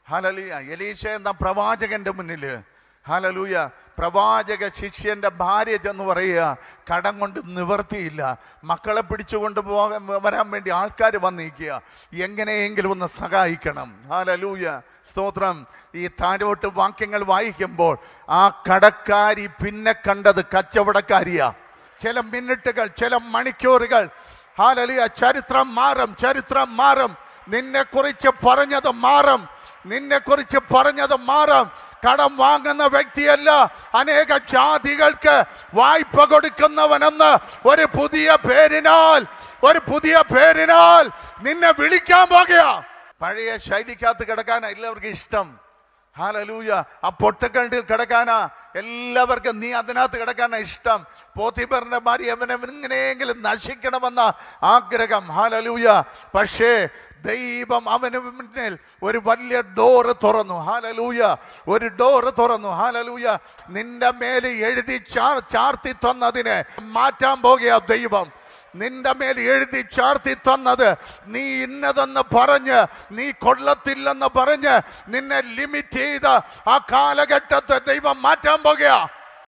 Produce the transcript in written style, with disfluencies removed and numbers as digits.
Hallelujah. എലീശ എന്ന പ്രവാചകന്റെ മുന്നില് ഹല്ലേലൂയ പ്രവാചക ശിഷ്യന്റെ ഭാര്യ ചെന്ന് പറയുക, കടം കൊണ്ട് നിവർത്തിയില്ല, മക്കളെ പിടിച്ചുകൊണ്ട് വരാൻ വേണ്ടി ആൾക്കാർ വന്നിരിക്കുക, എങ്ങനെയെങ്കിലും ഒന്ന് സഹായിക്കണം. ഹല്ലേലൂയ, സ്തോത്രം. ഈ താഴോട്ട് വാക്യങ്ങൾ വായിക്കുമ്പോൾ ആ കടക്കാരി പിന്നെ കണ്ടത് കച്ചവടക്കാരിയാ. ചില മിനിറ്റുകൾ, ചില മണിക്കൂറുകൾ, ഹല്ലേലൂയ, ചരിത്രം മാറും, ചരിത്രം മാറും. നിന്നെ കുറിച്ച് പറഞ്ഞത് മാറും, നിന്നെ കുറിച്ച് പറഞ്ഞത് മാറും. കടം വാങ്ങുന്ന വ്യക്തിയല്ല, അനേക ജാതികൾക്ക് വായ്പ കൊടുക്കുന്നവനെന്ന് ഒരു പുതിയ പേരിനാൽ നിന്നെ വിളിക്കാൻ പോകുക. പഴയ ശൈലിക്കകത്ത് കിടക്കാനാ എല്ലാവർക്കും ഇഷ്ടം. ഹല്ലേലൂയ. ആ പൊട്ടക്കണ്ടിൽ കിടക്കാനാ എല്ലാവർക്കും, നീ അതിനകത്ത് കിടക്കാനാ ഇഷ്ടം. പോത്തിഫറിന്റെ ഭാര്യ എങ്ങനെയെങ്കിലും നശിക്കണമെന്ന ആഗ്രഹം. ഹല്ലേലൂയ. പക്ഷേ ദൈവം അവന് മുന്നിൽ ഒരു വലിയ ഡോറ് തുറന്നു. ഹല്ലേലൂയ. ഒരു ഡോറ് തുറന്നു. ഹല്ലേലൂയ. നിന്റെ മേലെ എഴുതി ചാർത്തി തന്നതിനെ മാറ്റാൻ പോകുക ദൈവം. നിന്റെ മേൽ എഴുതി ചാർത്തി തന്നത്, നീ ഇന്നതെന്ന് പറഞ്ഞ്, നീ കൊള്ളത്തില്ലെന്ന് പറഞ്ഞ് നിന്നെ ലിമിറ്റ് ചെയ്ത ആ കാലഘട്ടത്തെ ദൈവം മാറ്റാൻ പോകുക.